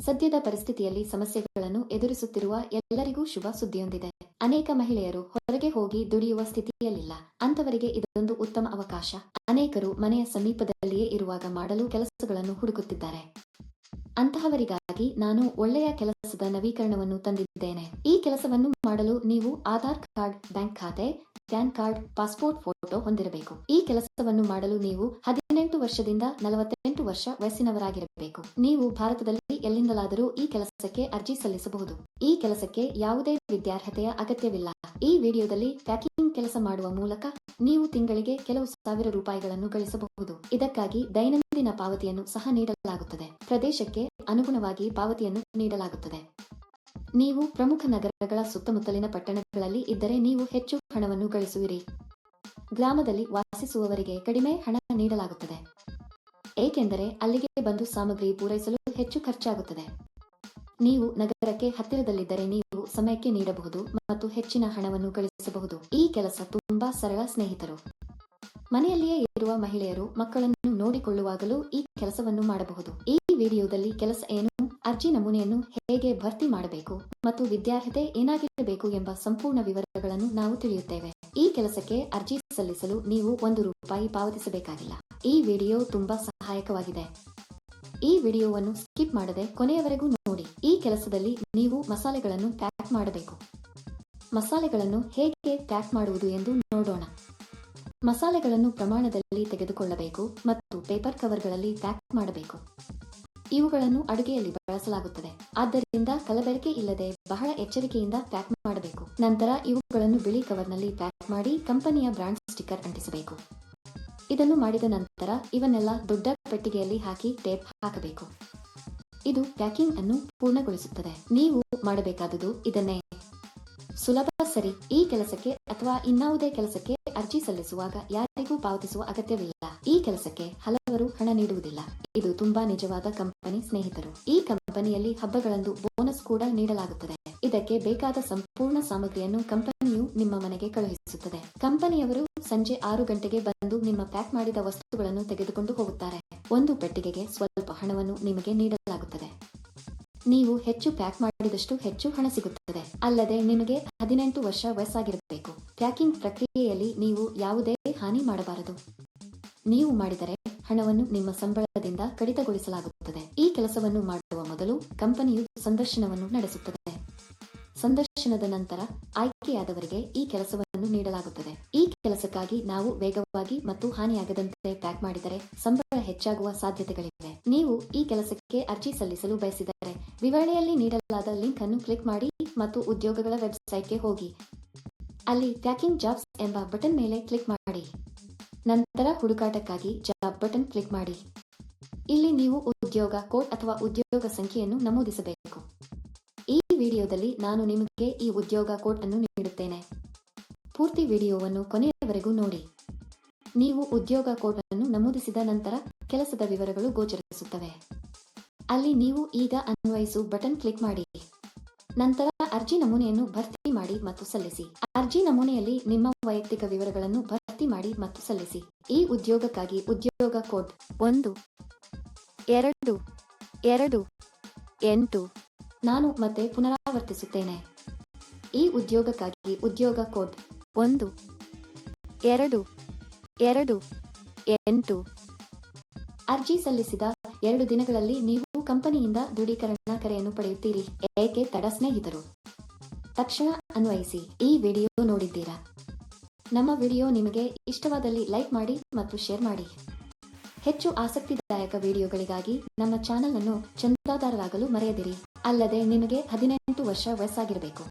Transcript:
ಸದ್ಯದ ಪರಿಸ್ಥಿತಿಯಲ್ಲಿ ಸಮಸ್ಯೆಗಳನ್ನು ಎದುರಿಸುತ್ತಿರುವ ಎಲ್ಲರಿಗೂ ಶುಭ ಸುದ್ದಿಯೊಂದಿದೆ. ಅನೇಕ ಮಹಿಳೆಯರು ಹೊರಗೆ ಹೋಗಿ ದುಡಿಯುವ ಸ್ಥಿತಿಯಲ್ಲಿಲ್ಲ. ಅಂತವರಿಗೆ ಇದೊಂದು ಉತ್ತಮ ಅವಕಾಶ. ಅನೇಕರು ಮನೆಯ ಸಮೀಪದಲ್ಲಿಯೇ ಇರುವಾಗ ಮಾಡಲು ಕೆಲಸಗಳನ್ನು ಹುಡುಕುತ್ತಿದ್ದಾರೆ. ಅಂತಹವರಿಗಾಗಿ ನಾನು ಒಳ್ಳೆಯ ಕೆಲಸದ ನವೀಕರಣವನ್ನು ತಂದಿದ್ದೇನೆ. ಈ ಕೆಲಸವನ್ನು ಮಾಡಲು ನೀವು ಆಧಾರ್ ಕಾರ್ಡ್, ಬ್ಯಾಂಕ್ ಖಾತೆ, ಪ್ಯಾನ್ ಕಾರ್ಡ್, ಪಾಸ್ಪೋರ್ಟ್ ಫೋಟೋ ಹೊಂದಿರಬೇಕು. ಈ ಕೆಲಸವನ್ನು ಮಾಡಲು ನೀವು 18 ವರ್ಷದಿಂದ 48 ವರ್ಷ ವಯಸ್ಸಿನವರಾಗಿರಬೇಕು. ನೀವು ಭಾರತದಲ್ಲಿ ಎಲ್ಲಿಂದಲಾದರೂ ಈ ಕೆಲಸಕ್ಕೆ ಅರ್ಜಿ ಸಲ್ಲಿಸಬಹುದು. ಈ ಕೆಲಸಕ್ಕೆ ಯಾವುದೇ ವಿದ್ಯಾರ್ಹತೆಯ ಅಗತ್ಯವಿಲ್ಲ. ಈ ವಿಡಿಯೋದಲ್ಲಿ ಪ್ಯಾಕಿಂಗ್ ಕೆಲಸ ಮಾಡುವ ಮೂಲಕ ನೀವು ತಿಂಗಳಿಗೆ ಕೆಲವು ಸಾವಿರ ರೂಪಾಯಿಗಳನ್ನು ಗಳಿಸಬಹುದು. ಇದಕ್ಕಾಗಿ ದೈನಂದಿನ ಪಾವತಿಯನ್ನು ಸಹ ನೀಡಲಾಗುತ್ತದೆ. ಪ್ರದೇಶಕ್ಕೆ ಅನುಗುಣವಾಗಿ ಪಾವತಿಯನ್ನು ನೀಡಲಾಗುತ್ತದೆ. ನೀವು ಪ್ರಮುಖ ನಗರಗಳ ಸುತ್ತಮುತ್ತಲಿನ ಪಟ್ಟಣಗಳಲ್ಲಿ ಇದ್ದರೆ ನೀವು ಹೆಚ್ಚು ಹಣವನ್ನು ಗಳಿಸುವಿರಿ. ಗ್ರಾಮದಲ್ಲಿ ವಾಸಿಸುವವರಿಗೆ ಕಡಿಮೆ ಹಣ ನೀಡಲಾಗುತ್ತದೆ, ಏಕೆಂದರೆ ಅಲ್ಲಿಗೆ ಬಂದು ಸಾಮಗ್ರಿ ಪೂರೈಸಲು ಹೆಚ್ಚು ಖರ್ಚಾಗುತ್ತದೆ. ನೀವು ನಗರಕ್ಕೆ ಹತ್ತಿರದಲ್ಲಿದ್ದರೆ ನೀವು ಸಮಯಕ್ಕೆ ನೀಡಬಹುದು ಮತ್ತು ಹೆಚ್ಚಿನ ಹಣವನ್ನು ಗಳಿಸಬಹುದು. ಈ ಕೆಲಸ ತುಂಬಾ ಸರಳ ಸ್ನೇಹಿತರು. ಮನೆಯಲ್ಲಿಯೇ ಇರುವ ಮಹಿಳೆಯರು ಮಕ್ಕಳನ್ನು ನೋಡಿಕೊಳ್ಳುವಾಗಲೂ ಈ ಕೆಲಸವನ್ನು ಮಾಡಬಹುದು. ಈ ವಿಡಿಯೋದಲ್ಲಿ ಕೆಲಸ ಏನು, ಅರ್ಜಿ ನಮೂನೆಯನ್ನು ಹೇಗೆ ಭರ್ತಿ ಮಾಡಬೇಕು ಮತ್ತು ವಿದ್ಯಾರ್ಹತೆ ಏನಾಗಿರಬೇಕು ಎಂಬ ಸಂಪೂರ್ಣ ವಿವರಗಳನ್ನು ನಾವು ತಿಳಿಯುತ್ತೇವೆ. ಈ ಕೆಲಸಕ್ಕೆ ಅರ್ಜಿ ಸಲ್ಲಿಸಲು ನೀವು ₹1 ಪಾವತಿಸಬೇಕಾಗಿಲ್ಲ. ಈ ವಿಡಿಯೋ ತುಂಬಾ ಸಹಾಯಕವಾಗಿದೆ. ಈ ವಿಡಿಯೋವನ್ನು ಸ್ಕಿಪ್ ಮಾಡದೆ ಕೊನೆಯವರೆಗೂ ನೋಡಿ. ಈ ಕೆಲಸದಲ್ಲಿ ನೀವು ಮಸಾಲೆಗಳನ್ನು ಪ್ಯಾಕ್ ಮಾಡಬೇಕು. ಮಸಾಲೆಗಳನ್ನು ಹೇಗೆ ಪ್ಯಾಕ್ ಮಾಡುವುದು ಎಂದು ನೋಡೋಣ. ಮಸಾಲೆಗಳನ್ನು ಪ್ರಮಾಣದಲ್ಲಿ ತೆಗೆದುಕೊಳ್ಳಬೇಕು ಮತ್ತು ಪೇಪರ್ ಕವರ್ಗಳಲ್ಲಿ ಪ್ಯಾಕ್ ಮಾಡಬೇಕು. ಇವುಗಳನ್ನು ಅಡುಗೆಯಲ್ಲಿ ಬಳಸಲಾಗುತ್ತದೆ, ಆದ್ದರಿಂದ ಕಲಬೆರಕೆ ಇಲ್ಲದೆ ಬಹಳ ಎಚ್ಚರಿಕೆಯಿಂದ ಪ್ಯಾಕ್ ಮಾಡಬೇಕು. ನಂತರ ಇವುಗಳನ್ನು ಬಿಳಿ ಕವರ್ನಲ್ಲಿ ಪ್ಯಾಕ್ ಮಾಡಿ ಕಂಪನಿಯ ಬ್ರಾಂಡ್ ಸ್ಟಿಕ್ಕರ್ ಅಂಟಿಸಬೇಕು. ಇದನ್ನು ಮಾಡಿದ ನಂತರ ಇವನ್ನೆಲ್ಲ ದೊಡ್ಡ ಪೆಟ್ಟಿಗೆಯಲ್ಲಿ ಹಾಕಿ ಟೇಪ್ ಹಾಕಬೇಕು. ಇದು ಪ್ಯಾಕಿಂಗ್ ಅನ್ನು ಪೂರ್ಣಗೊಳಿಸುತ್ತದೆ. ನೀವು ಮಾಡಬೇಕಾದುದು ಇದನ್ನೇ. ಸುಲಭ, ಸರಿ? ಈ ಕೆಲಸಕ್ಕೆ ಅಥವಾ ಇನ್ನಾವುದೇ ಕೆಲಸಕ್ಕೆ ಅರ್ಜಿ ಸಲ್ಲಿಸುವಾಗ ಯಾರಿಗೂ ಪಾವತಿಸುವ ಅಗತ್ಯವಿಲ್ಲ. ಈ ಕೆಲಸಕ್ಕೆ ಹಲವರು ಹಣ ನೀಡುವುದಿಲ್ಲ. ಇದು ತುಂಬಾ ನಿಜವಾದ ಕಂಪನಿ ಸ್ನೇಹಿತರು. ಈ ಕಂಪನಿಯಲ್ಲಿ ಹಬ್ಬಗಳಂದು ಬೋನಸ್ ಕೂಡ ನೀಡಲಾಗುತ್ತದೆ. ಇದಕ್ಕೆ ಬೇಕಾದ ಸಂಪೂರ್ಣ ಸಾಮಗ್ರಿಯನ್ನು ಕಂಪನಿಯು ನಿಮ್ಮ ಮನೆಗೆ ಕಳುಹಿಸುತ್ತದೆ. ಕಂಪನಿಯವರು ಸಂಜೆ 6 ಗಂಟೆಗೆ ಬಂದು ನಿಮ್ಮ ಪ್ಯಾಕ್ ಮಾಡಿದ ವಸ್ತುಗಳನ್ನು ತೆಗೆದುಕೊಂಡು ಹೋಗುತ್ತಾರೆ. ಒಂದು ಪೆಟ್ಟಿಗೆಗೆ ಸ್ವಲ್ಪ ಹಣವನ್ನು ನಿಮಗೆ ನೀಡಲಾಗುತ್ತದೆ. ನೀವು ಹೆಚ್ಚು ಪ್ಯಾಕ್ ಮಾಡಿದಷ್ಟು ಹೆಚ್ಚು ಹಣ ಸಿಗುತ್ತದೆ. ಅಲ್ಲದೆ ನಿಮಗೆ 18 ವರ್ಷ ವಯಸ್ಸಾಗಿರಬೇಕು. ಪ್ಯಾಕಿಂಗ್ ಪ್ರಕ್ರಿಯೆಯಲ್ಲಿ ನೀವು ಯಾವುದೇ ಹಾನಿ ಮಾಡಬಾರದು. ನೀವು ಮಾಡಿದರೆ ಹಣವನ್ನು ನಿಮ್ಮ ಸಂಬಳದಿಂದ ಕಡಿತಗೊಳಿಸಲಾಗುತ್ತದೆ. ಈ ಕೆಲಸವನ್ನು ಮಾಡುವ ಮೊದಲು ಕಂಪನಿಯು ಸಂದರ್ಶನವನ್ನು ನಡೆಸುತ್ತದೆ. ಸಂದರ್ಶನದ ನಂತರ ಆಯ್ಕೆಯಾದವರಿಗೆ ಈ ಕೆಲಸವನ್ನು ನೀಡಲಾಗುತ್ತದೆ. ಈ ಕೆಲಸಕ್ಕಾಗಿ ನಾವು ವೇಗವಾಗಿ ಮತ್ತು ಹಾನಿಯಾಗದಂತೆ ಪ್ಯಾಕ್ ಮಾಡಿದರೆ ಸಂಬಳ ಹೆಚ್ಚಾಗುವ ಸಾಧ್ಯತೆಗಳಿವೆ. ನೀವು ಈ ಕೆಲಸಕ್ಕೆ ಅರ್ಜಿ ಸಲ್ಲಿಸಲು ಬಯಸಿದರೆ ವಿವರಣೆಯಲ್ಲಿ ನೀಡಲಾದ ಲಿಂಕ್ ಅನ್ನು ಕ್ಲಿಕ್ ಮಾಡಿ ಮತ್ತು ಉದ್ಯೋಗಗಳ ವೆಬ್ಸೈಟ್ಗೆ ಹೋಗಿ. ಅಲ್ಲಿ ಪ್ಯಾಕಿಂಗ್ ಜಾಬ್ಸ್ ಎಂಬ ಬಟನ್ ಮೇಲೆ ಕ್ಲಿಕ್ ಮಾಡಿ. ನಂತರ ಹುಡುಕಾಟಕ್ಕಾಗಿ ಜಾಬ್ ಬಟನ್ ಕ್ಲಿಕ್ ಮಾಡಿ. ಇಲ್ಲಿ ನೀವು ಉದ್ಯೋಗ ಕೋಡ್ ಅಥವಾ ಉದ್ಯೋಗ ಸಂಖ್ಯೆಯನ್ನು ನಮೂದಿಸಬೇಕು. ಈ ವಿಡಿಯೋದಲ್ಲಿ ನಾನು ನಿಮಗೆ ಈ ಉದ್ಯೋಗ ಕೋಡ್ ಅನ್ನು ನೀಡುತ್ತೇನೆ. ಪೂರ್ತಿ ವಿಡಿಯೋವನ್ನು ಕೊನೆಯವರೆಗೂ ನೋಡಿ. ನೀವು ಉದ್ಯೋಗ ಕೋಡ್ ಅನ್ನು ನಮೂದಿಸಿದ ನಂತರ ಕೆಲಸದ ವಿವರಗಳು ಗೋಚರಿಸುತ್ತವೆ. ಅಲ್ಲಿ ನೀವು ಈಗ ಅನ್ವಯಿಸು ಬಟನ್ ಕ್ಲಿಕ್ ಮಾಡಿ. ನಂತರ ಅರ್ಜಿ ನಮೂನೆಯನ್ನು ಭರ್ತಿ ಮಾಡಿ ಮತ್ತು ಸಲ್ಲಿಸಿ. ಅರ್ಜಿ ನಮೂನೆಯಲ್ಲಿ ನಿಮ್ಮ ವೈಯಕ್ತಿಕ ವಿವರಗಳನ್ನು ಭರ್ತಿ ಮಾಡಿ ಮತ್ತು ಸಲ್ಲಿಸಿ. ಈ ಉದ್ಯೋಗಕ್ಕಾಗಿ ಉದ್ಯೋಗ ಕೋಡ್ 1228. ನಾನು ಮತ್ತೆ ಪುನರಾವರ್ತಿಸುತ್ತೇನೆ. ಈ ಉದ್ಯೋಗಕ್ಕಾಗಿ ಉದ್ಯೋಗ ಕೋಡ್ 1228. ಅರ್ಜಿ ಸಲ್ಲಿಸಿದ 2 ದಿನಗಳಲ್ಲಿ ನೀವು ಕಂಪನಿಯಿಂದ ದೃಢೀಕರಣ ಕರೆಯನ್ನು ಪಡೆಯುತ್ತೀರಿ. ಏಕೆ ತಡ ಸ್ನೇಹಿತರು? ತಕ್ಷಣ ಅನ್ವಯಿಸಿ. ಈ ವಿಡಿಯೋ ನೋಡಿದ್ದೀರಾ? ನಮ್ಮ ವಿಡಿಯೋ ನಿಮಗೆ ಇಷ್ಟವಾದಲ್ಲಿ ಲೈಕ್ ಮಾಡಿ ಮತ್ತು ಶೇರ್ ಮಾಡಿ. ಹೆಚ್ಚು ಆಸಕ್ತಿದಾಯಕ ವಿಡಿಯೋಗಳಿಗಾಗಿ ನಮ್ಮ ಚಾನೆಲ್ ಅನ್ನು ಚಂದಾದಾರರಾಗಲು ಮರೆಯದಿರಿ. ಅಲ್ಲದೆ ನಿಮಗೆ 18 ವರ್ಷ ವಯಸ್ಸಾಗಿರಬೇಕು.